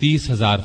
30,000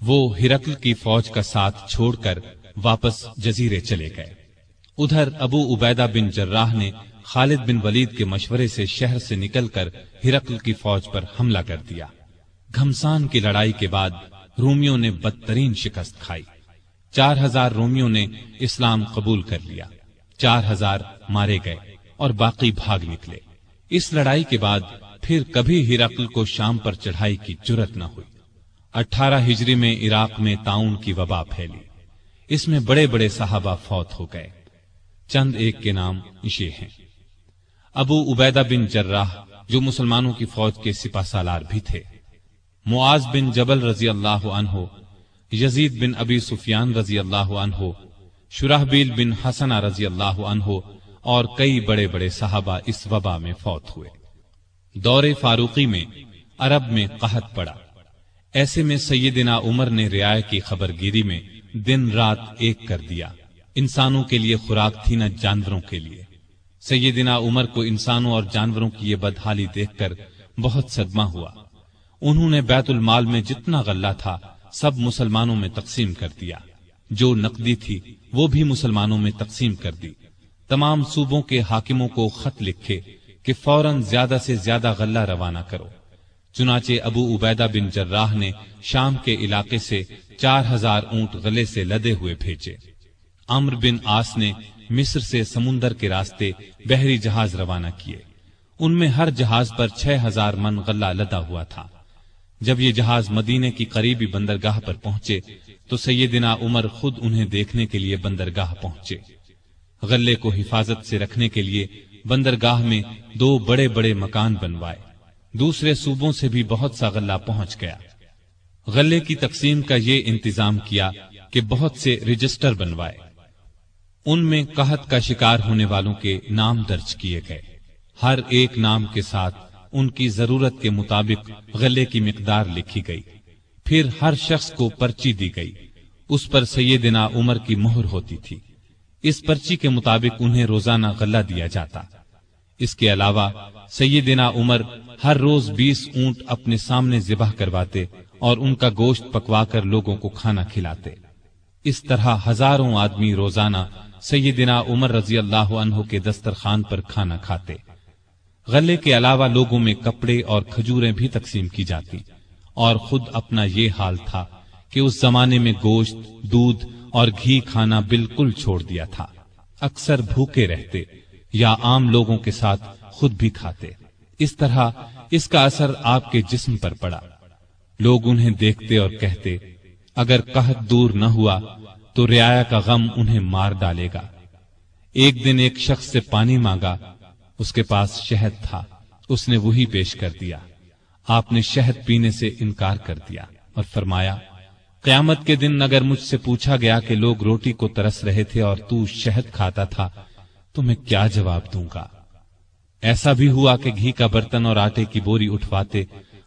وہ ہرقل کی فوج کا ساتھ چھوڑ کر واپس جزیرے چلے گئے۔ ادھر ابو عبیدہ بن جراح نے خالد بن ولید کے مشورے سے شہر سے نکل کر ہرقل کی فوج پر حملہ کر دیا۔ گھمسان کی لڑائی کے بعد رومیوں نے بدترین شکست کھائی۔ 4000 رومیوں نے اسلام قبول کر لیا، 4000 مارے گئے اور باقی بھاگ نکلے۔ اس لڑائی کے بعد پھر کبھی ہرقل کو شام پر چڑھائی کی جرأت نہ ہوئی۔ 18 ہجری میں عراق میں طاعون کی وبا پھیلی، اس میں بڑے بڑے صحابہ فوت ہو گئے۔ چند ایک کے نام یہ ہیں: ابو عبیدہ بن جراح جو مسلمانوں کی فوج کے سپہ سالار بھی تھے، معاذ بن جبل رضی اللہ عنہ، یزید بن ابی سفیان رضی اللہ عنہ، شرحبیل بن حسنہ رضی اللہ عنہ اور کئی بڑے بڑے صحابہ اس وبا میں فوت ہوئے۔ دور فاروقی میں عرب میں قحط پڑا، ایسے میں سیدنا عمر نے رعایا کی خبرگیری میں دن رات ایک کر دیا۔ انسانوں کے لیے خوراک تھی نہ جانوروں کے لیے۔ سیدنا عمر کو انسانوں اور جانوروں کی یہ بدحالی دیکھ کر بہت صدمہ ہوا۔ انہوں نے بیت المال میں جتنا غلہ تھا سب مسلمانوں میں تقسیم کر دیا، جو نقدی تھی وہ بھی مسلمانوں میں تقسیم کر دی۔ تمام صوبوں کے حاکموں کو خط لکھے کہ فوراً زیادہ سے زیادہ غلہ روانہ کرو۔ چنانچہ ابو عبیدہ بن جراح نے شام کے علاقے سے 4000 اونٹ غلے سے لدے ہوئے بھیجے۔ عمرو بن عاص نے مصر سے سمندر کے راستے بحری جہاز روانہ کیے۔ ان میں ہر جہاز پر 6000 من غلہ لدا ہوا تھا۔ جب یہ جہاز مدینے کی قریبی بندرگاہ پر پہنچے تو سیدنا عمر خود انہیں دیکھنے کے لیے بندرگاہ پہنچے۔ غلے کو حفاظت سے رکھنے کے لیے بندرگاہ میں 2 بڑے بڑے مکان بنوائے۔ دوسرے صوبوں سے بھی بہت سا غلہ پہنچ گیا۔ غلے کی تقسیم کا یہ انتظام کیا کہ بہت سے رجسٹر بنوائے، ان میں قحط کا شکار ہونے والوں کے نام درج کیے گئے۔ ہر ایک نام کے ساتھ ان کی ضرورت کے مطابق غلے کی مقدار لکھی گئی۔ پھر ہر شخص کو پرچی دی گئی، اس پر سیدنا عمر کی مہر ہوتی تھی۔ اس پرچی کے مطابق انہیں روزانہ غلہ دیا جاتا۔ اس کے علاوہ سیدنا عمر ہر روز 20 اونٹ اپنے سامنے ذبح کرواتے اور ان کا گوشت پکوا کر لوگوں کو کھانا کھلاتے۔ اس طرح ہزاروں آدمی روزانہ سیدنا عمر رضی اللہ عنہ کے دسترخوان پر کھانا کھاتے۔ غلے کے علاوہ لوگوں میں کپڑے اور کھجوریں بھی تقسیم کی جاتی، اور خود اپنا یہ حال تھا کہ اس زمانے میں گوشت، دودھ اور گھی کھانا بالکل چھوڑ دیا تھا۔ اکثر بھوکے رہتے یا عام لوگوں کے ساتھ خود بھی کھاتے۔ اس طرح اس کا اثر آپ کے جسم پر پڑا۔ لوگ انہیں دیکھتے اور کہتے، اگر قحط دور نہ ہوا تو رعایا کا غم انہیں مار ڈالے گا۔ ایک دن ایک شخص سے پانی مانگا، اس کے پاس شہد تھا، اس نے وہی پیش کر دیا۔ آپ نے شہد پینے سے انکار کر دیا اور فرمایا، قیامت کے دن اگر مجھ سے پوچھا گیا کہ لوگ روٹی کو ترس رہے تھے اور تو شہد کھاتا تھا تو میں کیا جواب دوں گا؟ ایسا بھی ہوا کہ گھی کا برتن اور آٹے کی بوری اٹھواتے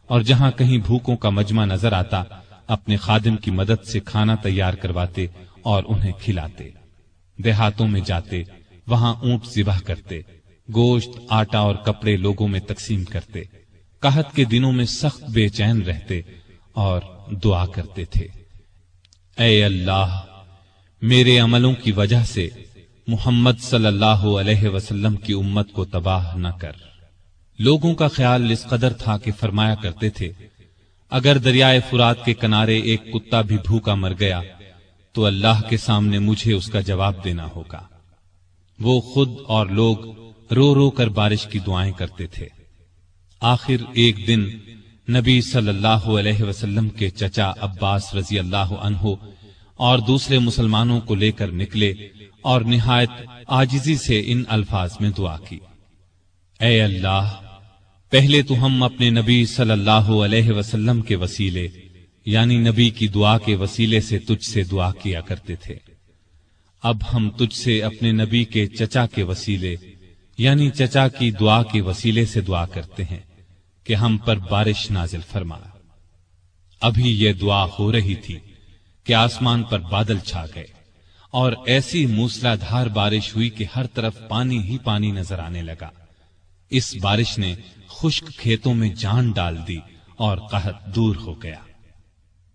اور جہاں کہیں بھوکوں کا مجمع نظر آتا اپنے خادم کی مدد سے کھانا تیار کرواتے اور انہیں کھلاتے۔ دیہاتوں میں جاتے، وہاں اونٹ ذبح کرتے، گوشت، آٹا اور کپڑے لوگوں میں تقسیم کرتے۔ قحط کے دنوں میں سخت بے چین رہتے اور دعا کرتے تھے، اے اللہ، میرے عملوں کی وجہ سے محمد صلی اللہ علیہ وسلم کی امت کو تباہ نہ کر۔ لوگوں کا خیال اس قدر تھا کہ فرمایا کرتے تھے، اگر دریائے فرات کے کنارے ایک کتا بھی بھوکا مر گیا تو اللہ کے سامنے مجھے اس کا جواب دینا ہوگا۔ وہ خود اور لوگ رو رو کر بارش کی دعائیں کرتے تھے۔ آخر ایک دن نبی صلی اللہ علیہ وسلم کے چچا عباس رضی اللہ عنہ اور دوسرے مسلمانوں کو لے کر نکلے اور نہایت عاجزی سے ان الفاظ میں دعا کی، اے اللہ، پہلے تو ہم اپنے نبی صلی اللہ علیہ وسلم کے وسیلے یعنی نبی کی دعا کے وسیلے سے تجھ سے دعا کیا کرتے تھے، اب ہم تجھ سے اپنے نبی کے چچا کے وسیلے یعنی چچا کی دعا کے وسیلے سے دعا کرتے ہیں کہ ہم پر بارش نازل فرما۔ ابھی یہ دعا ہو رہی تھی کہ آسمان پر بادل چھا گئے اور ایسی موسلا دھار بارش ہوئی کہ ہر طرف پانی ہی پانی نظر آنے لگا۔ اس بارش نے خشک کھیتوں میں جان ڈال دی اور قحط دور ہو گیا۔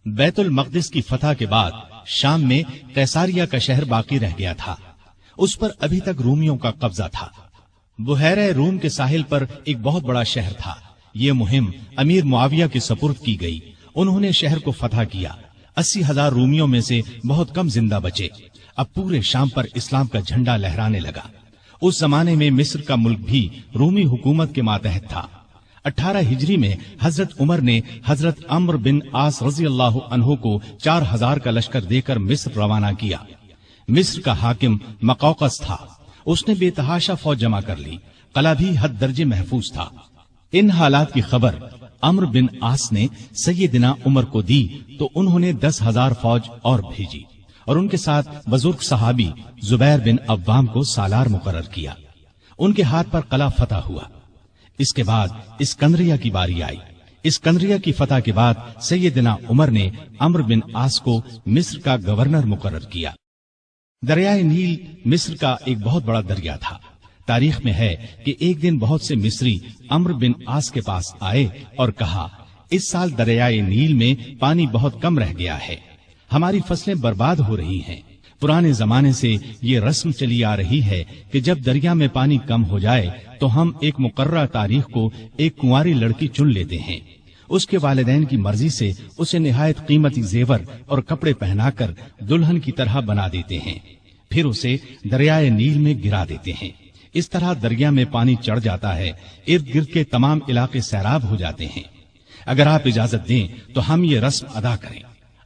بیت المقدس کی فتح کے بعد شام میں قیصاریہ کا شہر باقی رہ گیا تھا، اس پر ابھی تک رومیوں کا قبضہ تھا۔ بحیرہ روم کے ساحل پر ایک بہت بڑا شہر تھا، یہ مہم امیر معاویہ کے سپرد کی گئی، انہوں نے شہر کو فتح کیا۔ 80,000 رومیوں میں سے بہت کم زندہ بچے۔ اب پورے شام پر اسلام کا جھنڈا لہرانے لگا۔ اس زمانے میں مصر کا ملک بھی رومی حکومت کے ماتحت تھا۔ 18 ہجری میں حضرت عمر نے حضرت عمرو بن عاص رضی اللہ عنہ کو 4000 کا لشکر دے کر مصر روانہ کیا۔ مصر کا حاکم مقوقس تھا، اس نے بے تحاشا فوج جمع کر لی، قلعہ بھی حد درجے محفوظ تھا۔ ان حالات کی خبر عمرو بن عاص نے سیدنا عمر کو دی تو انہوں نے 10,000 فوج اور بھیجی اور ان کے ساتھ بزرگ صحابی زبیر بن عوام کو سالار مقرر کیا۔ ان کے ہاتھ پر قلعہ فتح ہوا۔ اس کے بعد اسکندریہ کی باری آئی۔ اسکندریہ کی فتح کے بعد سیدنا عمر نے عمرو بن عاص کو مصر کا گورنر مقرر کیا۔ دریائے نیل مصر کا ایک بہت بڑا دریا تھا۔ تاریخ میں ہے کہ ایک دن بہت سے مصری عمرو بن عاص کے پاس آئے اور کہا، اس سال دریائے نیل میں پانی بہت کم رہ گیا ہے، ہماری فصلیں برباد ہو رہی ہیں۔ پرانے زمانے سے یہ رسم چلی آ رہی ہے کہ جب دریا میں پانی کم ہو جائے تو ہم ایک مقررہ تاریخ کو ایک کنواری لڑکی چن لیتے ہیں، اس کے والدین کی مرضی سے اسے نہایت قیمتی زیور اور کپڑے پہنا کر دلہن کی طرح بنا دیتے ہیں، پھر اسے دریائے نیل میں گرا دیتے ہیں۔ اس طرح دریا میں پانی چڑھ جاتا ہے، ارد گرد کے تمام علاقے سیراب ہو جاتے ہیں۔ اگر آپ اجازت دیں تو ہم یہ رسم ادا کریں۔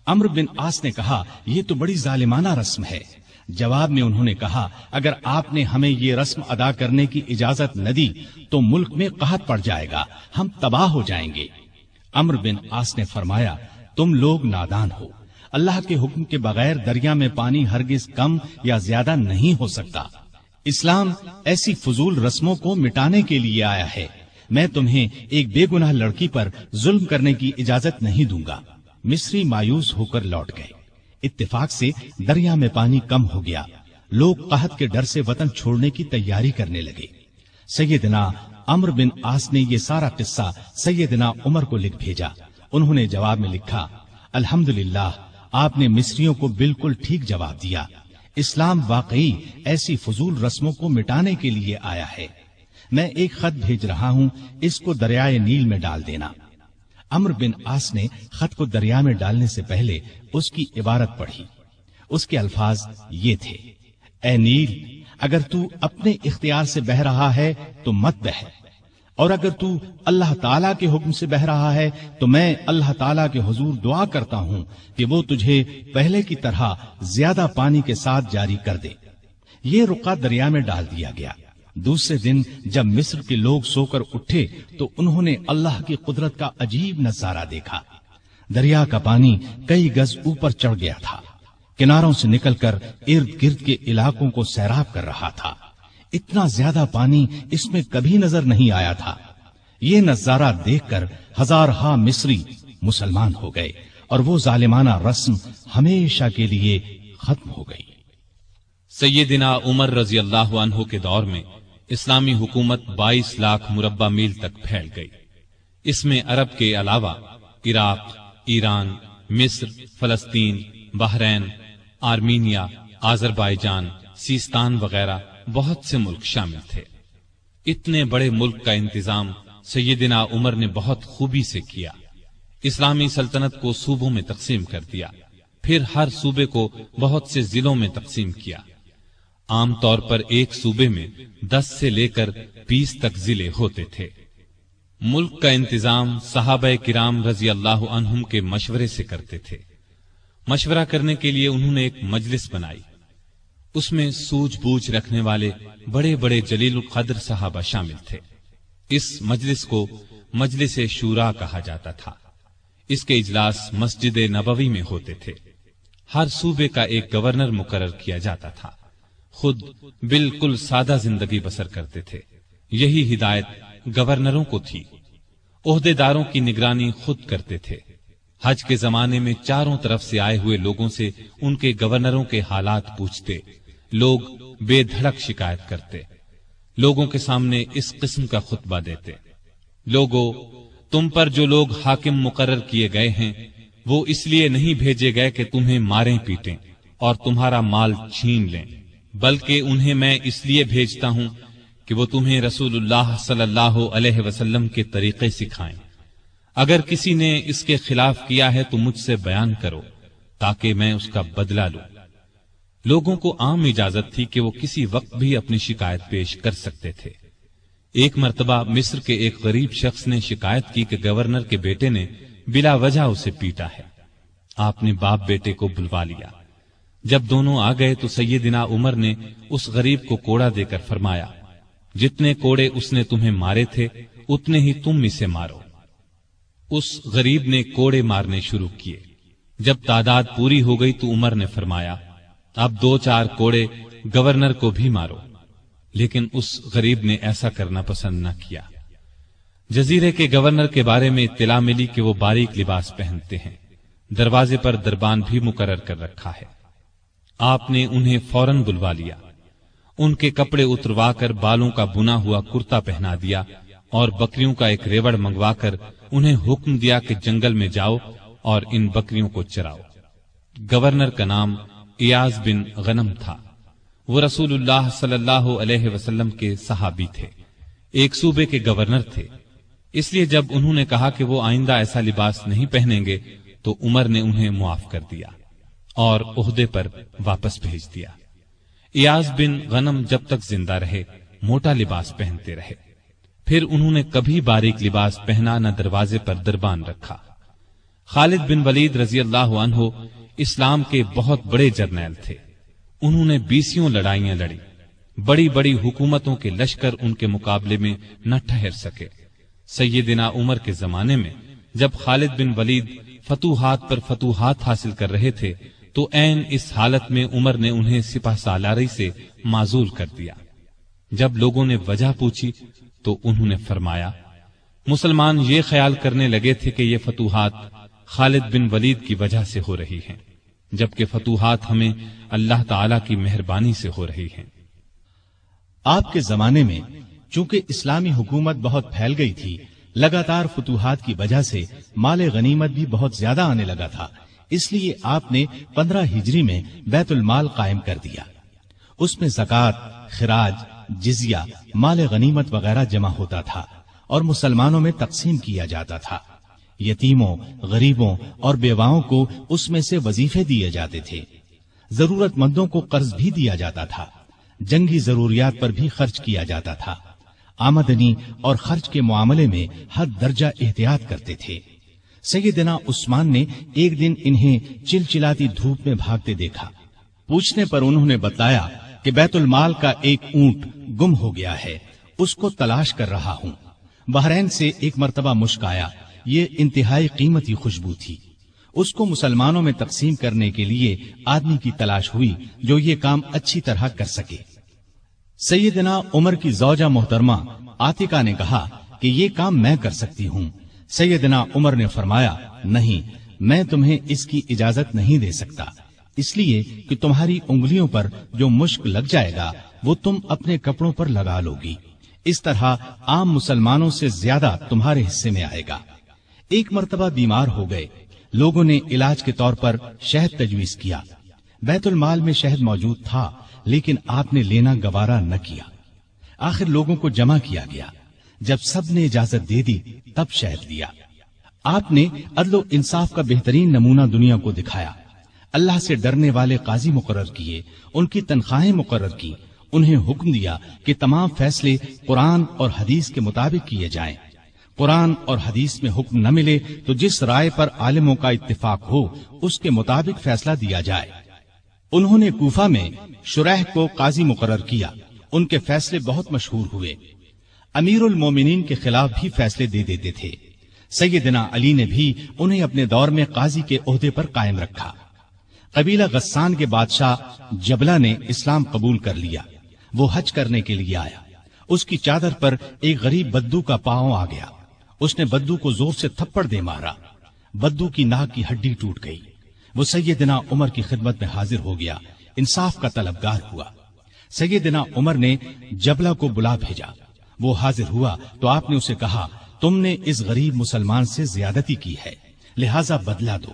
عمرو بن عاص نے کہا، یہ تو بڑی ظالمانہ رسم ہے۔ جواب میں انہوں نے کہا، اگر آپ نے ہمیں یہ رسم ادا کرنے کی اجازت نہ دی تو ملک میں قحط پڑ جائے گا، ہم تباہ ہو جائیں گے۔ عمرو بن عاص نے فرمایا، تم لوگ نادان ہو، اللہ کے حکم کے بغیر دریا میں پانی ہرگز کم یا زیادہ نہیں ہو سکتا۔ اسلام ایسی فضول رسموں کو مٹانے کے لیے آیا ہے۔ میں تمہیں ایک بے گناہ لڑکی پر ظلم کرنے کی اجازت نہیں دوں گا۔ مصری مایوس ہو کر لوٹ گئے۔ اتفاق سے دریا میں پانی کم ہو گیا، لوگ قحط کے ڈر سے وطن چھوڑنے کی تیاری کرنے لگے۔ سیدنا عمرو بن عاص نے یہ سارا قصہ سیدنا عمر کو لکھ بھیجا۔ انہوں نے جواب میں لکھا، الحمدللہ، آپ نے مصریوں کو بالکل ٹھیک جواب دیا۔ اسلام واقعی ایسی فضول رسموں کو مٹانے کے لیے آیا ہے۔ میں ایک خط بھیج رہا ہوں، اس کو دریائے نیل میں ڈال دینا۔ عمرو بن عاص نے خط کو دریا میں ڈالنے سے پہلے اس کی عبارت پڑھی۔ اس کے الفاظ یہ تھے، اے نیل، اگر تو اپنے اختیار سے بہہ رہا ہے تو مت بہہ، اور اگر تو اللہ تعالیٰ کے حکم سے بہہ رہا ہے تو میں اللہ تعالیٰ کے حضور دعا کرتا ہوں کہ وہ تجھے پہلے کی طرح زیادہ پانی کے ساتھ جاری کر دے۔ یہ رقعہ دریا میں ڈال دیا گیا۔ دوسرے دن جب مصر کے لوگ سو کر اٹھے تو انہوں نے اللہ کی قدرت کا عجیب نظارہ دیکھا۔ دریا کا پانی کئی گز اوپر چڑھ گیا تھا، کناروں سے نکل کر ارد گرد کے علاقوں کو سیراب کر رہا تھا۔ اتنا زیادہ پانی اس میں کبھی نظر نہیں آیا تھا۔ یہ نظارہ دیکھ کر ہزارہا مصری مسلمان ہو گئے اور وہ ظالمانہ رسم ہمیشہ کے لیے ختم ہو گئی۔ سیدنا عمر رضی اللہ عنہ کے دور میں اسلامی حکومت 22 لاکھ مربع میل تک پھیل گئی۔ اس میں عرب کے علاوہ عراق، ایران، مصر، فلسطین، بحرین، آرمینیا، آذربائیجان، سیستان وغیرہ بہت سے ملک شامل تھے۔ اتنے بڑے ملک کا انتظام سیدنا عمر نے بہت خوبی سے کیا۔ اسلامی سلطنت کو صوبوں میں تقسیم کر دیا، پھر ہر صوبے کو بہت سے ضلعوں میں تقسیم کیا۔ عام طور پر ایک صوبے میں 10 سے لے کر 20 تک ضلع ہوتے تھے۔ ملک کا انتظام صحابہ کرام رضی اللہ عنہم کے مشورے سے کرتے تھے۔ مشورہ کرنے کے لیے انہوں نے ایک مجلس بنائی، اس میں سوجھ بوجھ رکھنے والے بڑے بڑے جلیل القدر صحابہ شامل تھے۔ اس مجلس کو مجلس شورا کہا جاتا تھا۔ اس کے اجلاس مسجد نبوی میں ہوتے تھے۔ ہر صوبے کا ایک گورنر مقرر کیا جاتا تھا، خود بالکل سادہ زندگی بسر کرتے تھے۔ یہی ہدایت گورنروں کو تھی۔ عہدے داروں کی نگرانی خود کرتے تھے۔ حج کے زمانے میں چاروں طرف سے آئے ہوئے لوگوں سے ان کے گورنروں کے حالات پوچھتے، لوگ بے دھڑک شکایت کرتے، لوگوں کے سامنے اس قسم کا خطبہ دیتے، لوگوں، تم پر جو لوگ حاکم مقرر کیے گئے ہیں وہ اس لیے نہیں بھیجے گئے کہ تمہیں ماریں پیٹیں اور تمہارا مال چھین لیں، بلکہ انہیں میں اس لیے بھیجتا ہوں کہ وہ تمہیں رسول اللہ صلی اللہ علیہ وسلم کے طریقے سکھائیں۔ اگر کسی نے اس کے خلاف کیا ہے تو مجھ سے بیان کرو تاکہ میں اس کا بدلہ لوں۔ لوگوں کو عام اجازت تھی کہ وہ کسی وقت بھی اپنی شکایت پیش کر سکتے تھے۔ ایک مرتبہ مصر کے ایک غریب شخص نے شکایت کی کہ گورنر کے بیٹے نے بلا وجہ اسے پیٹا ہے۔ آپ نے باپ بیٹے کو بلوا لیا۔ جب دونوں آ گئے تو سیدنا عمر نے اس غریب کو کوڑا دے کر فرمایا، جتنے کوڑے اس نے تمہیں مارے تھے اتنے ہی تم اسے مارو۔ اس غریب نے کوڑے مارنے شروع کیے۔ جب تعداد پوری ہو گئی تو عمر نے فرمایا، اب 2-4 کوڑے گورنر کو بھی مارو، لیکن اس غریب نے ایسا کرنا پسند نہ کیا۔ جزیرے کے گورنر کے بارے میں اطلاع ملی کہ وہ باریک لباس پہنتے ہیں، دروازے پر دربان بھی مقرر کر رکھا ہے۔ آپ نے انہیں فوراً بلوا لیا، ان کے کپڑے اتروا کر بالوں کا بنا ہوا کرتا پہنا دیا اور بکریوں کا ایک ریوڑ منگوا کر انہیں حکم دیا کہ جنگل میں جاؤ اور ان بکریوں کو چراؤ۔ گورنر کا نام ایاز بن غنم تھا۔ وہ رسول اللہ صلی اللہ علیہ وسلم کے صحابی تھے، ایک صوبے کے گورنر تھے۔ اس لیے جب انہوں نے کہا کہ وہ آئندہ ایسا لباس نہیں پہنیں گے تو عمر نے انہیں معاف کر دیا اور عہدے پر واپس بھیج دیا۔ ایاز بن غنم جب تک زندہ رہے موٹا لباس پہنتے رہے، پھر انہوں نے کبھی باریک لباس پہنا نہ دروازے پر دربان رکھا۔ خالد بن ولید رضی اللہ عنہ اسلام کے بہت بڑے جرنیل تھے۔ انہوں نے 20 لڑائیاں لڑی، بڑی بڑی حکومتوں کے لشکر ان کے مقابلے میں نہ ٹھہر سکے۔ سیدنا عمر کے زمانے میں جب خالد بن ولید فتوحات پر فتوحات حاصل کر رہے تھے تو عین اس حالت میں عمر نے انہیں سپہ سالاری سے معزول کر دیا۔ جب لوگوں نے وجہ پوچھی تو انہوں نے فرمایا، مسلمان یہ خیال کرنے لگے تھے کہ یہ فتوحات خالد بن ولید کی وجہ سے ہو رہی ہیں، جبکہ فتوحات ہمیں اللہ تعالی کی مہربانی سے ہو رہی ہیں۔ آپ کے زمانے میں چونکہ اسلامی حکومت بہت پھیل گئی تھی، لگاتار فتوحات کی وجہ سے مال غنیمت بھی بہت زیادہ آنے لگا تھا، اس لیے آپ نے 15 ہجری میں بیت المال قائم کر دیا۔ اس میں زکوٰۃ، خراج، جزیہ، مال غنیمت وغیرہ جمع ہوتا تھا اور مسلمانوں میں تقسیم کیا جاتا تھا۔ یتیموں، غریبوں اور بیواؤں کو اس میں سے وظیفے دیے جاتے تھے۔ ضرورت مندوں کو قرض بھی دیا جاتا تھا۔ جنگی ضروریات پر بھی خرچ کیا جاتا تھا۔ آمدنی اور خرچ کے معاملے میں حد درجہ احتیاط کرتے تھے۔ سیدنا عثمان نے ایک دن انہیں چلچلاتی دھوپ میں بھاگتے دیکھا۔ پوچھنے پر انہوں نے بتایا کہ بیت المال کا ایک اونٹ گم ہو گیا ہے، اس کو تلاش کر رہا ہوں۔ بحرین سے ایک مرتبہ مشک آیا، یہ انتہائی قیمتی خوشبو تھی۔ اس کو مسلمانوں میں تقسیم کرنے کے لیے آدمی کی تلاش ہوئی جو یہ کام اچھی طرح کر سکے۔ سیدنا عمر کی زوجہ محترمہ عاتقہ نے کہا کہ یہ کام میں کر سکتی ہوں۔ سیدنا عمر نے فرمایا، نہیں، میں تمہیں اس کی اجازت نہیں دے سکتا، اس لیے کہ تمہاری انگلیوں پر جو مشک لگ جائے گا وہ تم اپنے کپڑوں پر لگا لو گی، اس طرح عام مسلمانوں سے زیادہ تمہارے حصے میں آئے گا۔ ایک مرتبہ بیمار ہو گئے، لوگوں نے علاج کے طور پر شہد تجویز کیا۔ بیت المال میں شہد موجود تھا لیکن آپ نے لینا گوارا نہ کیا۔ آخر لوگوں کو جمع کیا گیا، جب سب نے اجازت دے دی تب شہد لیا۔ آپ نے عدل و انصاف کا بہترین نمونہ دنیا کو دکھایا۔ اللہ سے ڈرنے والے قاضی مقرر کیے، ان کی تنخواہیں مقرر کی، انہیں حکم دیا کہ تمام فیصلے قرآن اور حدیث کے مطابق کیے جائیں۔ قرآن اور حدیث میں حکم نہ ملے تو جس رائے پر عالموں کا اتفاق ہو اس کے مطابق فیصلہ دیا جائے۔ انہوں نے کوفہ میں شریح کو قاضی مقرر کیا، ان کے فیصلے بہت مشہور ہوئے۔ امیر المومنین کے خلاف بھی فیصلے دے دیتے تھے۔ سیدنا علی نے بھی انہیں اپنے دور میں قاضی کے عہدے پر قائم رکھا۔ قبیلہ غسان کے بادشاہ جبلہ نے اسلام قبول کر لیا۔ وہ حج کرنے کے لیے آیا، اس کی چادر پر ایک غریب بدو کا پاؤں آ گیا۔ اس نے بدو کو زور سے تھپڑ دے مارا، بدو کی ناک کی ہڈی ٹوٹ گئی۔ وہ سیدنا عمر کی خدمت میں حاضر ہو گیا، انصاف کا طلبگار ہوا۔ سیدنا عمر نے جبلہ کو بلا بھیجا، وہ حاضر ہوا تو آپ نے اسے کہا، تم نے اس غریب مسلمان سے زیادتی کی ہے، لہذا بدلہ دو۔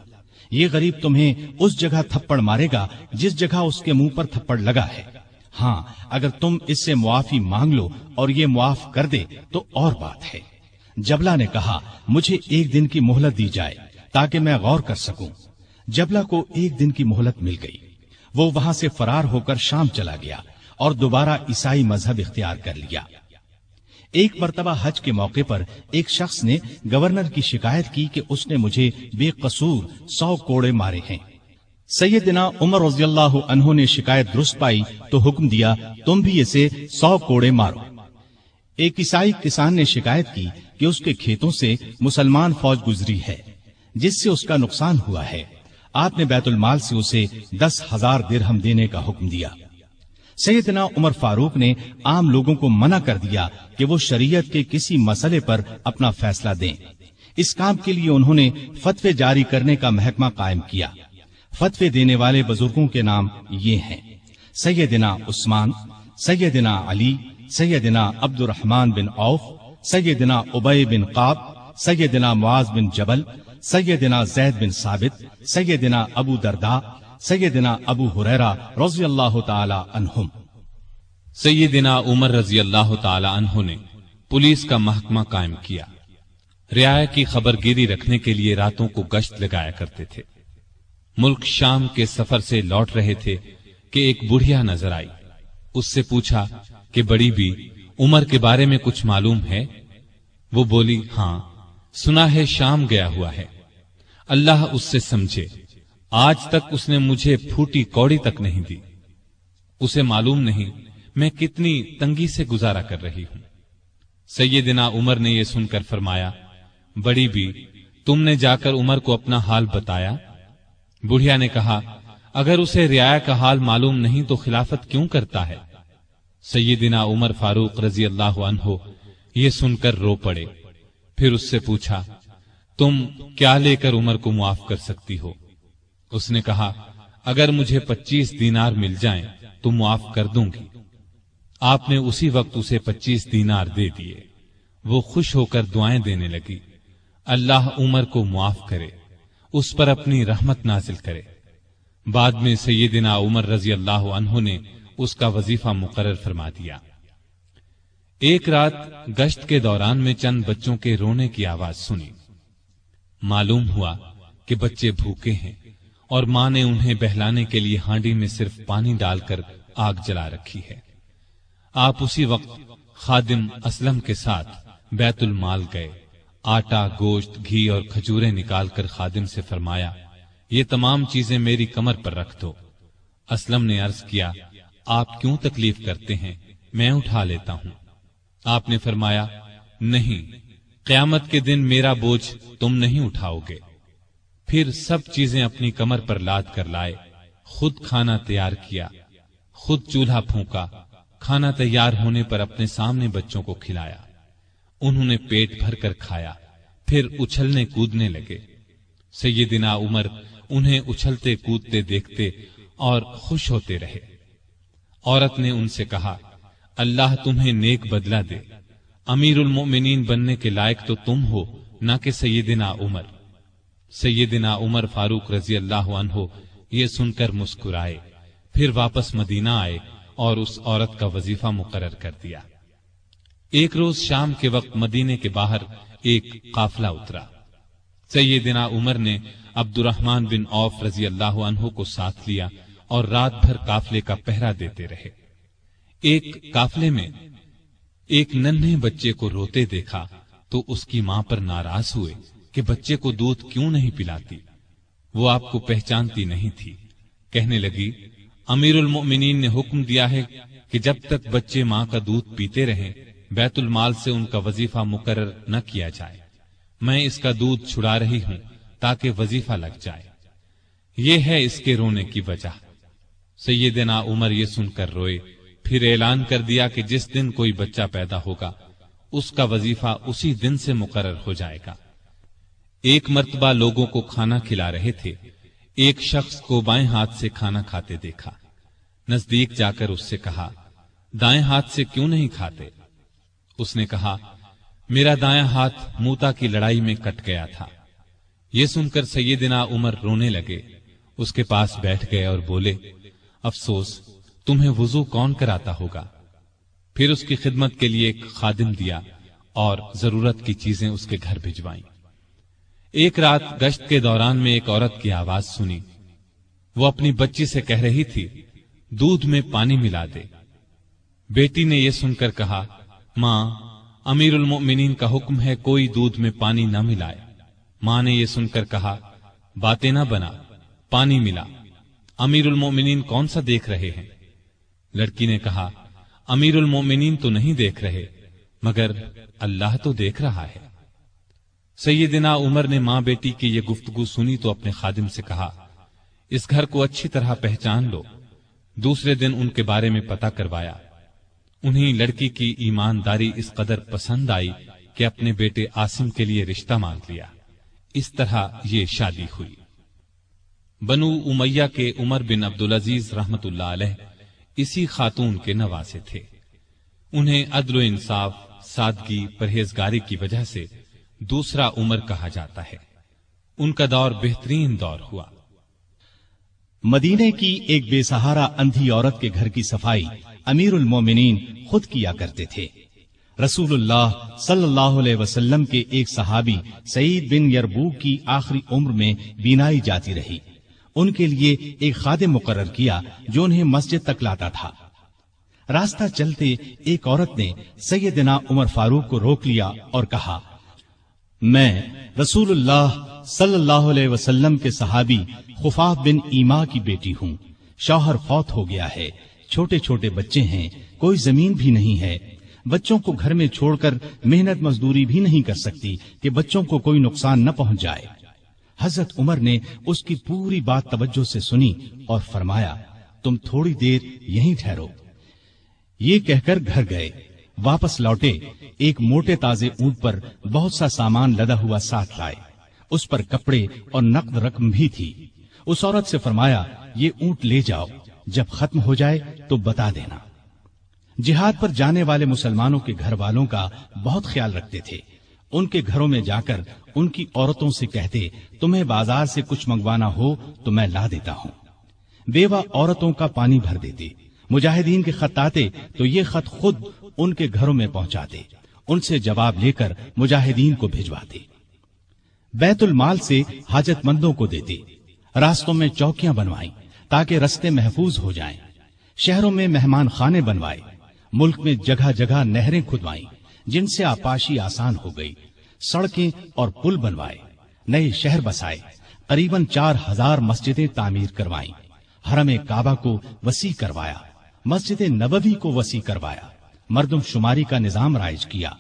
یہ غریب تمہیں اس جگہ تھپڑ مارے گا جس جگہ اس کے منہ پر تھپڑ لگا ہے. ہاں اگر تم اس سے معافی مانگ لو اور یہ معاف کر دے تو اور بات ہے. جبلہ نے کہا مجھے 1 دن کی مہلت دی جائے تاکہ میں غور کر سکوں. جبلہ کو 1 دن کی مہلت مل گئی. وہ وہاں سے فرار ہو کر شام چلا گیا اور دوبارہ عیسائی مذہب اختیار کر لیا. ایک مرتبہ حج کے موقع پر ایک شخص نے گورنر کی شکایت کی کہ اس نے مجھے بے قصور 100 کوڑے مارے ہیں. سیدنا عمر رضی اللہ عنہ نے شکایت درست پائی تو حکم دیا تم بھی اسے 100 کوڑے مارو. ایک عیسائی کسان نے شکایت کی کہ اس کے کھیتوں سے مسلمان فوج گزری ہے جس سے اس کا نقصان ہوا ہے. آپ نے بیت المال سے اسے 10,000 درہم دینے کا حکم دیا. سیدنا عمر فاروق نے عام لوگوں کو منع کر دیا کہ وہ شریعت کے کسی مسئلے پر اپنا فیصلہ دیں. اس کام کے لیے انہوں نے فتوے جاری کرنے کا محکمہ قائم کیا. فتوے دینے والے بزرگوں کے نام یہ ہیں: سیدنا عثمان، سیدنا علی، سیدنا عبد الرحمن بن عوف، سیدنا ابی بن قعب، سیدنا معاذ بن جبل، سیدنا زید بن ثابت، سیدنا ابو درداء، سیدنا ابو ہریرہ رضی اللہ تعالی عنہم. سیدنا عمر رضی اللہ تعالی عنہ نے پولیس کا محکمہ قائم کیا. رعایا کی خبر گیری رکھنے کے لیے راتوں کو گشت لگایا کرتے تھے. ملک شام کے سفر سے لوٹ رہے تھے کہ ایک بڑھیا نظر آئی. اس سے پوچھا کہ بڑی بھی عمر کے بارے میں کچھ معلوم ہے؟ وہ بولی ہاں، سنا ہے شام گیا ہوا ہے. اللہ اس سے سمجھے، آج تک اس نے مجھے پھوٹی کوڑی تک نہیں دی. اسے معلوم نہیں میں کتنی تنگی سے گزارا کر رہی ہوں. سیدنا عمر نے یہ سن کر فرمایا بڑی بھی تم نے جا کر عمر کو اپنا حال بتایا؟ بڑھیا نے کہا اگر اسے رعایا کا حال معلوم نہیں تو خلافت کیوں کرتا ہے؟ سیدنا عمر فاروق رضی اللہ عنہ یہ سن کر رو پڑے. پھر اس سے پوچھا تم کیا لے کر عمر کو معاف کر سکتی ہو؟ اس نے کہا اگر مجھے 25 دینار مل جائیں تو معاف کر دوں گی. آپ نے اسی وقت اسے 25 دینار دے دیے. وہ خوش ہو کر دعائیں دینے لگی، اللہ عمر کو معاف کرے، اس پر اپنی رحمت نازل کرے. بعد میں سیدنا عمر رضی اللہ عنہ نے اس کا وظیفہ مقرر فرما دیا. ایک رات گشت کے دوران میں چند بچوں کے رونے کی آواز سنی. معلوم ہوا کہ بچے بھوکے ہیں اور ماں نے انہیں بہلانے کے لیے ہانڈی میں صرف پانی ڈال کر آگ جلا رکھی ہے. آپ اسی وقت خادم اسلم کے ساتھ بیت المال گئے. آٹا، گوشت، گھی اور کھجوریں نکال کر خادم سے فرمایا یہ تمام چیزیں میری کمر پر رکھ دو. اسلم نے عرض کیا آپ کیوں تکلیف کرتے ہیں، میں اٹھا لیتا ہوں. آپ نے فرمایا نہیں، قیامت کے دن میرا بوجھ تم نہیں اٹھاؤ گے. پھر سب چیزیں اپنی کمر پر لاد کر لائے. خود کھانا تیار کیا، خود چولہا پھونکا. کھانا تیار ہونے پر اپنے سامنے بچوں کو کھلایا. انہوں نے پیٹ بھر کر کھایا، پھر اچھلنے کودنے لگے. سیدنا عمر انہیں اچھلتے کودتے دیکھتے اور خوش ہوتے رہے. عورت نے ان سے کہا اللہ تمہیں نیک بدلہ دے، امیر المؤمنین بننے کے لائق تو تم ہو نہ کہ سیدنا عمر. سیدنا عمر فاروق رضی اللہ عنہ یہ سن کر مسکرائے. پھر واپس مدینہ آئے اور اس عورت کا وظیفہ مقرر کر دیا. ایک روز شام کے وقت مدینے کے باہر ایک قافلہ اترا. سیدنا عمر نے عبد الرحمن بن عوف رضی اللہ عنہ کو ساتھ لیا اور رات بھر قافلے کا پہرا دیتے رہے. ایک قافلے میں ایک ننھے بچے کو روتے دیکھا تو اس کی ماں پر ناراض ہوئے کہ بچے کو دودھ کیوں نہیں پلاتی. وہ آپ کو پہچانتی نہیں تھی. کہنے لگی امیر المؤمنین نے حکم دیا ہے کہ جب تک بچے ماں کا دودھ پیتے رہیں بیت المال سے ان کا وظیفہ مقرر نہ کیا جائے. میں اس کا دودھ چھڑا رہی ہوں تاکہ وظیفہ لگ جائے. یہ ہے اس کے رونے کی وجہ. سیدنا عمر یہ سن کر روئے. پھر اعلان کر دیا کہ جس دن کوئی بچہ پیدا ہوگا اس کا وظیفہ اسی دن سے مقرر ہو جائے گا. ایک مرتبہ لوگوں کو کھانا کھلا رہے تھے. ایک شخص کو بائیں ہاتھ سے کھانا کھاتے دیکھا. نزدیک جا کر اس سے کہا دائیں ہاتھ سے کیوں نہیں کھاتے؟ اس نے کہا میرا دایاں ہاتھ موتا کی لڑائی میں کٹ گیا تھا. یہ سن کر سیدنا عمر رونے لگے، اس کے پاس بیٹھ گئے اور بولے، افسوس، تمہیں وضو کون کراتا ہوگا؟ پھر اس کی خدمت کے لیے ایک خادم دیا اور ضرورت کی چیزیں اس کے گھر بھجوائیں۔ ایک رات گشت کے دوران میں ایک عورت کی آواز سنی۔ وہ اپنی بچی سے کہہ رہی تھی، دودھ میں پانی ملا دے۔ بیٹی نے یہ سن کر کہا، ماں، امیر المؤمنین کا حکم ہے کوئی دودھ میں پانی نہ ملائے۔ ماں نے یہ سن کر کہا، باتیں نہ بنا، پانی ملا۔ امیر المؤمنین کون سا دیکھ رہے ہیں؟ لڑکی نے کہا، امیر المؤمنین تو نہیں دیکھ رہے، مگر اللہ تو دیکھ رہا ہے۔ سیدنا عمر نے ماں بیٹی کی یہ گفتگو سنی تو اپنے خادم سے کہا، اس گھر کو اچھی طرح پہچان لو۔ دوسرے دن ان کے بارے میں پتہ کروایا۔ انہیں لڑکی کی ایمانداری اس قدر پسند آئی کہ اپنے بیٹے عاصم کے لیے رشتہ مانگ لیا۔ اس طرح یہ شادی ہوئی۔ بنو امیہ کے عمر بن عبدالعزیز رحمت اللہ علیہ اسی خاتون کے نواسے تھے۔ انہیں عدل و انصاف، سادگی، پرہیزگاری کی وجہ سے دوسرا عمر کہا جاتا ہے۔ ان کا دور بہترین دور ہوا۔ مدینے کی ایک بے سہارا اندھی عورت کے گھر کی صفائی امیر المومنین خود کیا کرتے تھے۔ رسول اللہ صلی اللہ علیہ وسلم کے ایک صحابی سعید بن یربوک کی آخری عمر میں بینائی جاتی رہی۔ ان کے لیے ایک خادم مقرر کیا جو انہیں مسجد تک لاتا تھا۔ راستہ چلتے ایک عورت نے سیدنا عمر فاروق کو روک لیا اور کہا، میں رسول اللہ صلی اللہ علیہ وسلم کے صحابی خفاف بن ایما کی بیٹی ہوں۔ شوہر فوت ہو گیا ہے، چھوٹے چھوٹے بچے ہیں، کوئی زمین بھی نہیں ہے۔ بچوں کو گھر میں چھوڑ کر محنت مزدوری بھی نہیں کر سکتی کہ بچوں کو کوئی نقصان نہ پہنچ جائے۔ حضرت عمر نے اس کی پوری بات توجہ سے سنی اور فرمایا، تم تھوڑی دیر یہیں ٹھہرو۔ یہ کہہ کر گھر گئے۔ واپس لوٹے، ایک موٹے تازے اونٹ پر بہت سا سامان لدا ہوا ساتھ لائے۔ اس پر کپڑے اور نقد رقم بھی تھی۔ اس عورت سے فرمایا، یہ اونٹ لے جاؤ، جب ختم ہو جائے تو بتا دینا۔ جہاد پر جانے والے مسلمانوں کے گھر والوں کا بہت خیال رکھتے تھے۔ ان کے گھروں میں جا کر ان کی عورتوں سے کہتے، تمہیں بازار سے کچھ منگوانا ہو تو میں لا دیتا ہوں۔ بیوہ عورتوں کا پانی بھر دیتے۔ مجاہدین کے خط آتے تو یہ خط خود ان کے گھروں میں پہنچاتے، ان سے جواب لے کر مجاہدین کو بھجواتے۔ بیت المال سے حاجت مندوں کو دیتے۔ راستوں میں چوکیاں بنوائیں تاکہ رستے محفوظ ہو جائیں۔ شہروں میں مہمان خانے بنوائے۔ ملک میں جگہ جگہ نہریں کھدوائیں جن سے آپاشی آسان ہو گئی۔ سڑکیں اور پل بنوائے۔ نئے شہر بسائے۔ قریباً 4000 مسجدیں تعمیر کروائیں۔ حرم کعبہ کو وسیع کروایا۔ مسجد نبوی کو وسیع کروایا۔ مردم شماری کا نظام رائج کیا۔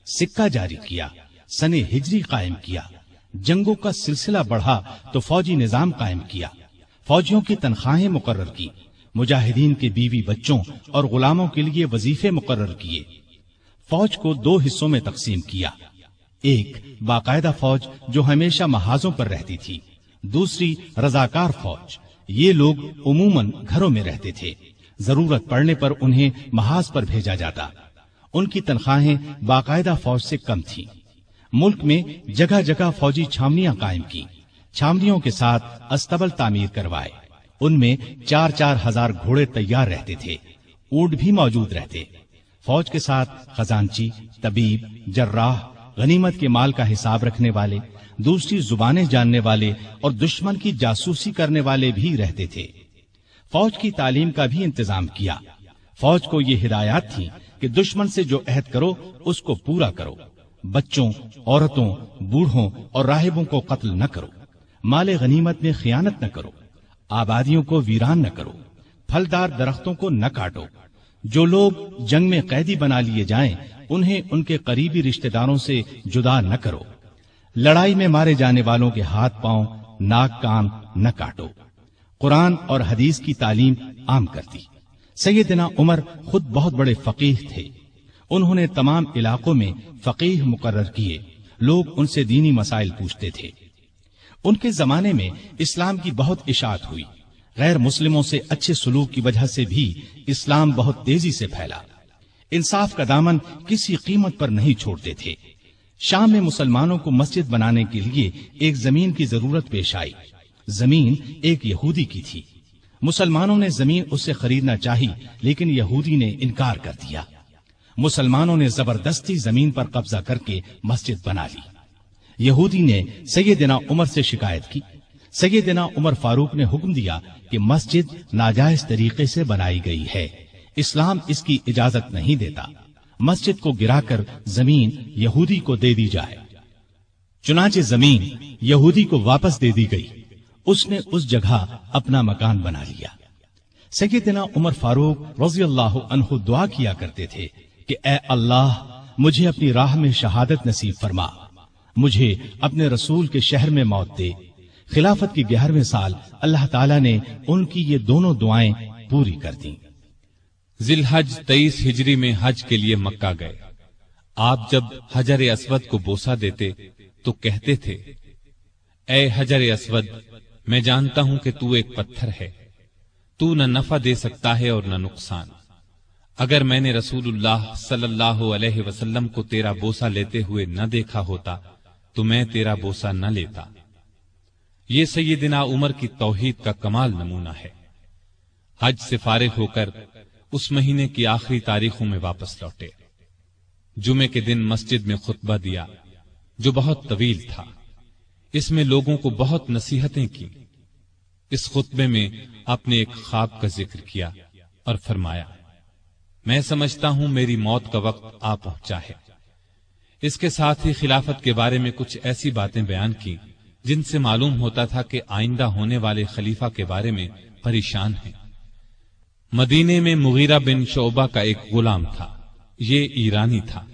سکہ جاری کیا۔ سن ہجری قائم کیا۔ جنگوں کا سلسلہ بڑھا تو فوجی نظام قائم کیا۔ فوجیوں کی تنخواہیں مقرر کی۔ مجاہدین کے بیوی بچوں اور غلاموں کے لیے وظیفے مقرر کیے۔ فوج کو 2 حصوں میں تقسیم کیا۔ ایک باقاعدہ فوج جو ہمیشہ محاذوں پر رہتی تھی، دوسری رضاکار فوج۔ یہ لوگ عموماً گھروں میں رہتے تھے، ضرورت پڑنے پر انہیں محاذ پر بھیجا جاتا۔ ان کی تنخواہیں باقاعدہ فوج سے کم تھیں۔ ملک میں جگہ جگہ فوجی چھاونیاں قائم کی۔ چھاونیوں کے ساتھ استبل تعمیر کروائے۔ ان میں 4-4 ہزار گھوڑے تیار رہتے تھے۔ اونٹ بھی موجود رہتے۔ فوج کے ساتھ خزانچی، طبیب، جراح، غنیمت کے مال کا حساب رکھنے والے، دوسری زبانیں جاننے والے اور دشمن کی جاسوسی کرنے والے بھی رہتے تھے۔ فوج کی تعلیم کا بھی انتظام کیا۔ فوج کو یہ ہدایات تھیں کہ دشمن سے جو عہد کرو اس کو پورا کرو۔ بچوں، عورتوں، بوڑھوں اور راہبوں کو قتل نہ کرو۔ مال غنیمت میں خیانت نہ کرو۔ آبادیوں کو ویران نہ کرو۔ پھلدار درختوں کو نہ کاٹو۔ جو لوگ جنگ میں قیدی بنا لیے جائیں انہیں ان کے قریبی رشتہ داروں سے جدا نہ کرو۔ لڑائی میں مارے جانے والوں کے ہاتھ پاؤں، ناک کان نہ کاٹو۔ قرآن اور حدیث کی تعلیم عام کر دی۔ سیدنا عمر خود بہت بڑے فقیہ تھے۔ انہوں نے تمام علاقوں میں فقیہ مقرر کیے۔ لوگ ان سے دینی مسائل پوچھتے تھے۔ ان کے زمانے میں اسلام کی بہت اشاعت ہوئی۔ غیر مسلموں سے اچھے سلوک کی وجہ سے بھی اسلام بہت تیزی سے پھیلا۔ انصاف کا دامن کسی قیمت پر نہیں چھوڑتے تھے۔ شام میں مسلمانوں کو مسجد بنانے کے لیے ایک زمین کی ضرورت پیش آئی۔ زمین ایک یہودی کی تھی۔ مسلمانوں نے زمین اس سے خریدنا چاہی، لیکن یہودی نے انکار کر دیا۔ مسلمانوں نے زبردستی زمین پر قبضہ کر کے مسجد بنا لی۔ یہودی نے سیدنا عمر سے شکایت کی۔ سیدنا عمر فاروق نے حکم دیا کہ مسجد ناجائز طریقے سے بنائی گئی ہے، اسلام اس کی اجازت نہیں دیتا، مسجد کو گرا کر زمین یہودی کو دے دی جائے۔ چنانچہ زمین یہودی کو واپس دے دی گئی۔ اس نے اس جگہ اپنا مکان بنا لیا۔ سیدنا عمر فاروق رضی اللہ عنہ دعا کیا کرتے تھے کہ اے اللہ، مجھے اپنی راہ میں شہادت نصیب فرما، مجھے اپنے رسول کے شہر میں موت دے۔ خلافت کے 11ویں سال اللہ تعالیٰ نے ان کی یہ دونوں دعائیں پوری کر دیں۔ ذی الحج 23 ہجری میں حج کے لیے مکہ گئے۔ آپ جب حجر اسود کو بوسہ دیتے تو کہتے تھے، اے حجر اسود، میں جانتا ہوں کہ تو ایک پتھر ہے، تو نہ نفع دے سکتا ہے اور نہ نقصان۔ اگر میں نے رسول اللہ صلی اللہ علیہ وسلم کو تیرا بوسہ لیتے ہوئے نہ دیکھا ہوتا تو میں تیرا بوسہ نہ لیتا۔ یہ سیدنا عمر کی توحید کا کمال نمونہ ہے۔ حج سے فارغ ہو کر اس مہینے کی آخری تاریخوں میں واپس لوٹے۔ جمعے کے دن مسجد میں خطبہ دیا جو بہت طویل تھا۔ اس میں لوگوں کو بہت نصیحتیں کی۔ اس خطبے میں اپنے ایک خواب کا ذکر کیا اور فرمایا، میں سمجھتا ہوں میری موت کا وقت آ پہنچا ہے۔ اس کے ساتھ ہی خلافت کے بارے میں کچھ ایسی باتیں بیان کی جن سے معلوم ہوتا تھا کہ آئندہ ہونے والے خلیفہ کے بارے میں پریشان ہیں۔ مدینے میں مغیرہ بن شعبہ کا ایک غلام تھا۔ یہ ایرانی تھا،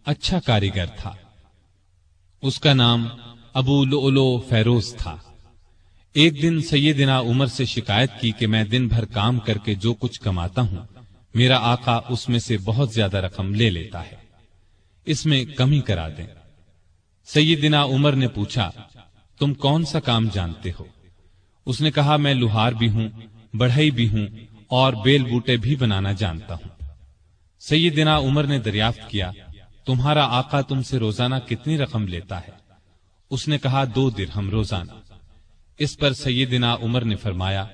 اچھا کاریگر تھا۔ اس کا نام ابو لؤلؤ فیروز تھا۔ ایک دن سیدنا عمر سے شکایت کی کہ میں دن بھر کام کر کے جو کچھ کماتا ہوں، میرا آقا اس میں سے بہت زیادہ رقم لے لیتا ہے، اس میں کمی کرا دیں۔ سیدنا عمر نے پوچھا، تم کون سا کام جانتے ہو؟ اس نے کہا، میں لوہار بھی ہوں، بڑھئی بھی ہوں اور بیل بوٹے بھی بنانا جانتا ہوں۔ سیدنا عمر نے دریافت کیا، تمہارا آقا تم سے روزانہ کتنی رقم لیتا ہے؟ اس نے کہا، 2 درہم روزانہ۔ اس پر سیدنا عمر نے فرمایا،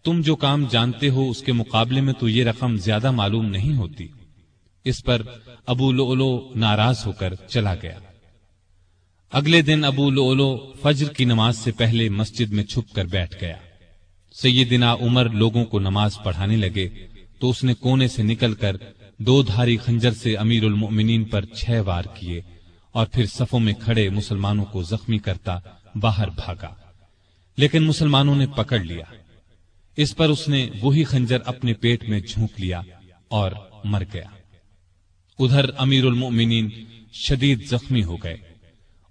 تم جو کام جانتے ہو اس کے مقابلے میں تو یہ رقم زیادہ معلوم نہیں ہوتی۔ اس پر ابو لؤلؤ ناراض ہو کر چلا گیا۔ اگلے دن ابو لؤلؤ فجر کی نماز سے پہلے مسجد میں چھپ کر بیٹھ گیا۔ سیدنا عمر لوگوں کو نماز پڑھانے لگے تو اس نے کونے سے نکل کر 2 دھاری خنجر سے امیر المؤمنین پر 6 وار کیے اور پھر صفوں میں کھڑے مسلمانوں کو زخمی کرتا باہر بھاگا، لیکن مسلمانوں نے پکڑ لیا۔ اس پر اس نے وہی خنجر اپنے پیٹ میں جھونک لیا اور مر گیا۔ ادھر امیر المؤمنین شدید زخمی ہو گئے۔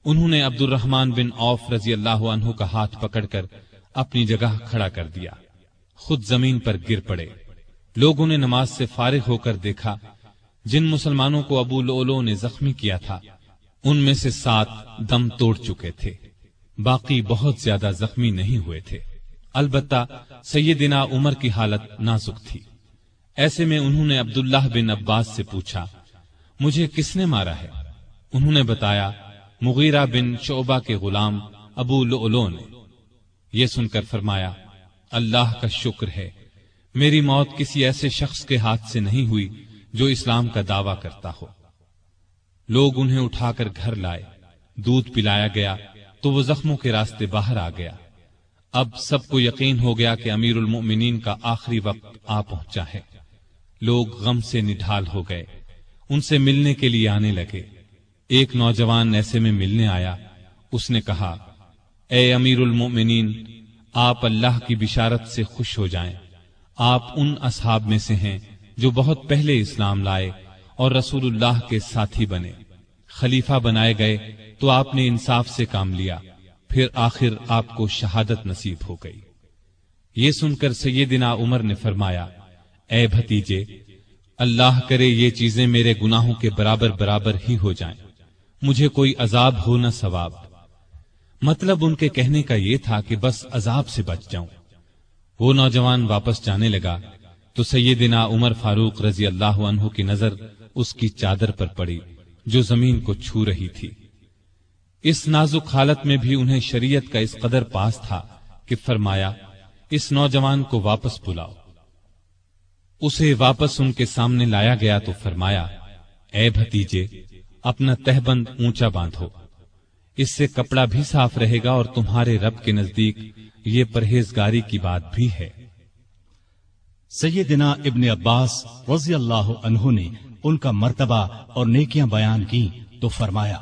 انہوں نے عبد الرحمن بن عوف رضی اللہ عنہ کا ہاتھ پکڑ کر اپنی جگہ کھڑا کر دیا، خود زمین پر گر پڑے۔ لوگوں نے نماز سے فارغ ہو کر دیکھا، جن مسلمانوں کو ابو لؤلؤ نے زخمی کیا تھا ان میں سے 7 دم توڑ چکے تھے، باقی بہت زیادہ زخمی نہیں ہوئے تھے۔ البتہ سیدنا عمر کی حالت نازک تھی۔ ایسے میں انہوں نے عبداللہ بن عباس سے پوچھا، مجھے کس نے مارا ہے؟ انہوں نے بتایا، مغیرہ بن شعبہ کے غلام ابو لؤلؤ نے۔ یہ سن کر فرمایا، اللہ کا شکر ہے، میری موت کسی ایسے شخص کے ہاتھ سے نہیں ہوئی جو اسلام کا دعویٰ کرتا ہو۔ لوگ انہیں اٹھا کر گھر لائے، دودھ پلایا گیا تو وہ زخموں کے راستے باہر آ گیا۔ اب سب کو یقین ہو گیا کہ امیر المؤمنین کا آخری وقت آ پہنچا ہے۔ لوگ غم سے نڈھال ہو گئے، ان سے ملنے کے لیے آنے لگے۔ ایک نوجوان ایسے میں ملنے آیا، اس نے کہا، اے امیر المؤمنین، آپ اللہ کی بشارت سے خوش ہو جائیں، آپ ان اصحاب میں سے ہیں جو بہت پہلے اسلام لائے اور رسول اللہ کے ساتھی بنے۔ خلیفہ بنائے گئے تو آپ نے انصاف سے کام لیا، پھر آخر آپ کو شہادت نصیب ہو گئی۔ یہ سن کر سیدنا عمر نے فرمایا، اے بھتیجے، اللہ کرے یہ چیزیں میرے گناہوں کے برابر برابر ہی ہو جائیں، مجھے کوئی عذاب ہو نہ ثواب۔ مطلب ان کے کہنے کا یہ تھا کہ بس عذاب سے بچ جاؤں۔ وہ نوجوان واپس جانے لگا تو سیدنا عمر فاروق رضی اللہ عنہ کی نظر اس کی چادر پر پڑی جو زمین کو چھو رہی تھی۔ اس نازک حالت میں بھی انہیں شریعت کا اس قدر پاس تھا کہ فرمایا اس نوجوان کو واپس بلاؤ۔ اسے واپس ان کے سامنے لایا گیا تو فرمایا اے بھتیجے، اپنا تہبند اونچا باندھو، اس سے کپڑا بھی صاف رہے گا اور تمہارے رب کے نزدیک یہ پرہیزگاری کی بات بھی ہے۔ سیدنا ابن عباس رضی اللہ عنہ نے ان کا مرتبہ اور نیکیاں بیان کی تو فرمایا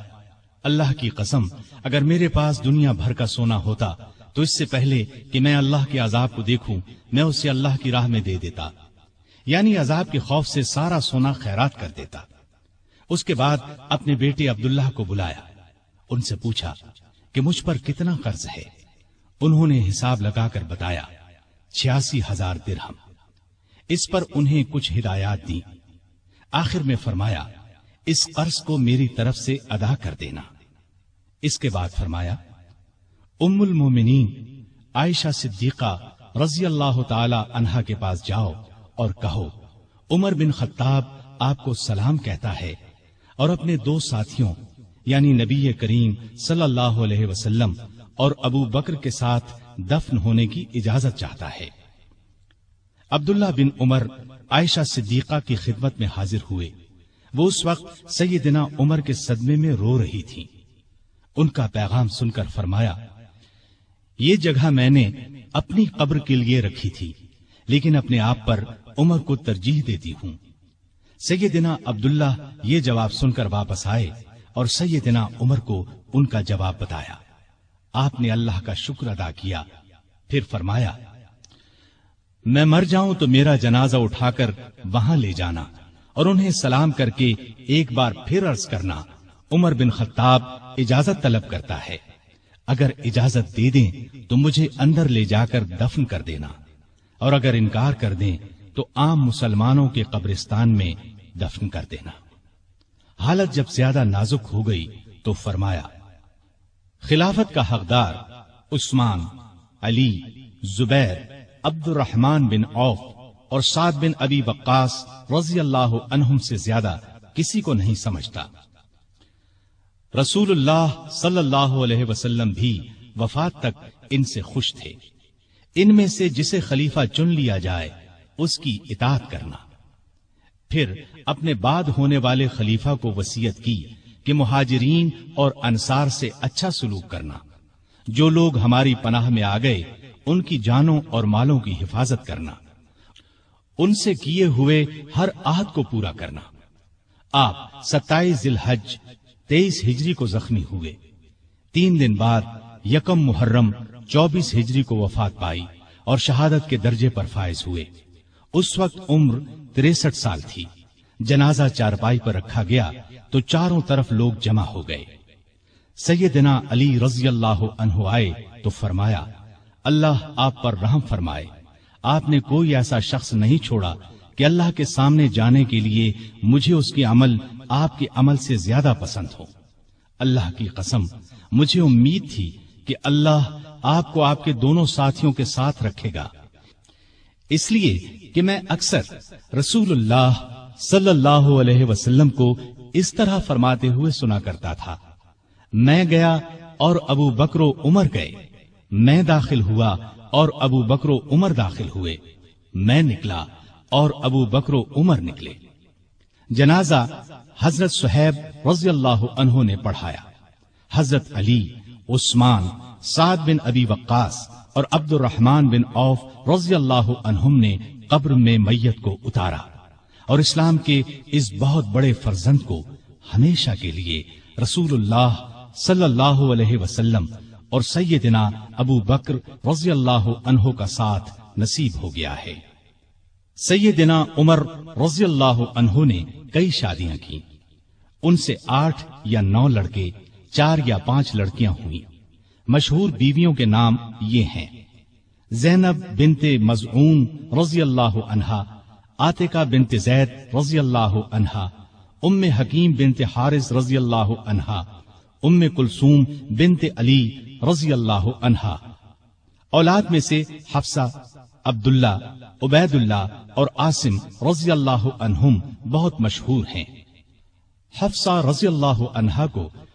اللہ کی قسم، اگر میرے پاس دنیا بھر کا سونا ہوتا تو اس سے پہلے کہ میں اللہ کے عذاب کو دیکھوں میں اسے اللہ کی راہ میں دے دیتا، یعنی عذاب کے خوف سے سارا سونا خیرات کر دیتا۔ اس کے بعد اپنے بیٹے عبداللہ کو بلایا، ان سے پوچھا کہ مجھ پر کتنا قرض ہے۔ انہوں نے حساب لگا کر بتایا 86,000 درہم۔ اس پر انہیں کچھ ہدایات دی، آخر میں فرمایا اس قرض کو میری طرف سے ادا کر دینا۔ اس کے بعد فرمایا ام المومنین عائشہ صدیقہ رضی اللہ تعالی عنہا کے پاس جاؤ اور کہو عمر بن خطاب آپ کو سلام کہتا ہے اور اپنے 2 ساتھیوں یعنی نبی کریم صلی اللہ علیہ وسلم اور ابو بکر کے ساتھ دفن ہونے کی اجازت چاہتا ہے۔ عبداللہ بن عمر عائشہ صدیقہ کی خدمت میں حاضر ہوئے۔ وہ اس وقت سیدنا عمر کے صدمے میں رو رہی تھی۔ ان کا پیغام سن کر فرمایا یہ جگہ میں نے اپنی قبر کے لیے رکھی تھی، لیکن اپنے آپ پر عمر کو ترجیح دیتی ہوں۔ سیدنا عبداللہ یہ جواب سن کر واپس آئے اور سیدنا عمر کو ان کا جواب بتایا۔ آپ نے اللہ کا شکر ادا کیا، پھر فرمایا میں مر جاؤں تو میرا جنازہ اٹھا کر وہاں لے جانا اور انہیں سلام کر کے ایک بار پھر عرض کرنا عمر بن خطاب اجازت طلب کرتا ہے، اگر اجازت دے دیں تو مجھے اندر لے جا کر دفن کر دینا، اور اگر انکار کر دیں تو عام مسلمانوں کے قبرستان میں دفن کر دینا۔ حالت جب زیادہ نازک ہو گئی تو فرمایا خلافت کا حقدار عثمان، علی، زبیر، عبد الرحمن بن عوف اور سعد بن ابی وقاص رضی اللہ عنہم سے زیادہ کسی کو نہیں سمجھتا۔ رسول اللہ صلی اللہ علیہ وسلم بھی وفات تک ان سے خوش تھے۔ ان میں سے جسے خلیفہ چن لیا جائے اس کی اطاعت کرنا۔ پھر اپنے بعد ہونے والے خلیفہ کو وصیت کی کہ مہاجرین اور انصار سے اچھا سلوک کرنا، جو لوگ ہماری پناہ میں آ گئے ان کی جانوں اور مالوں کی حفاظت کرنا، ان سے کیے ہوئے ہر عہد کو پورا کرنا۔ آپ 27 ذی الحج 23 ہجری کو زخمی ہوئے۔ 3 دن بعد 1 محرم 24 ہجری کو وفات پائی اور شہادت کے درجے پر فائز ہوئے۔ اس وقت عمر 63 سال تھی۔ جنازہ چارپائی پر رکھا گیا تو چاروں طرف لوگ جمع ہو گئے۔ سیدنا علی رضی اللہ عنہ آئے تو فرمایا اللہ آپ پر رحم فرمائے، آپ نے کوئی ایسا شخص نہیں چھوڑا کہ اللہ کے سامنے جانے کے لیے مجھے اس کے عمل آپ کے عمل سے زیادہ پسند ہو۔ اللہ کی قسم مجھے امید تھی کہ اللہ آپ کو آپ کے دونوں ساتھیوں کے ساتھ رکھے گا، اس لیے کہ میں اکثر رسول اللہ صلی اللہ علیہ وسلم کو اس طرح فرماتے ہوئے سنا کرتا تھا میں گیا اور ابو بکر و عمر گئے، میں داخل ہوا اور ابو بکر و عمر داخل ہوئے، میں نکلا اور ابو بکر و عمر نکلے۔ جنازہ حضرت صہیب رضی اللہ عنہ نے پڑھایا۔ حضرت علی، عثمان، سعد بن ابی وقاص اور عبد الرحمن بن عوف رضی اللہ عنہم نے قبر میں میت کو اتارا اور اسلام کے اس بہت بڑے فرزند کو ہمیشہ کے لیے رسول اللہ صلی اللہ علیہ وسلم اور سیدنا ابو بکر رضی اللہ عنہ کا ساتھ نصیب ہو گیا ہے۔ سیدنا عمر رضی اللہ عنہ نے کئی شادیاں کی، ان سے 8 یا 9 لڑکے، 4 یا 5 لڑکیاں ہوئیں۔ مشہور بیویوں کے نام یہ ہیں: زینب بنت مزعون رضی اللہ عنہا، عاتقہ بنت زید رضی اللہ عنہا، ام حکیم بنت حارث رضی اللہ عنہا، ام کلثوم بنت علی رضی اللہ عنہا۔ اولاد میں سے حفصہ، عبداللہ، عبید اللہ اور عاصم رضی اللہ عنہم بہت مشہور ہیں۔ حفصہ رضی اللہ عنہا کو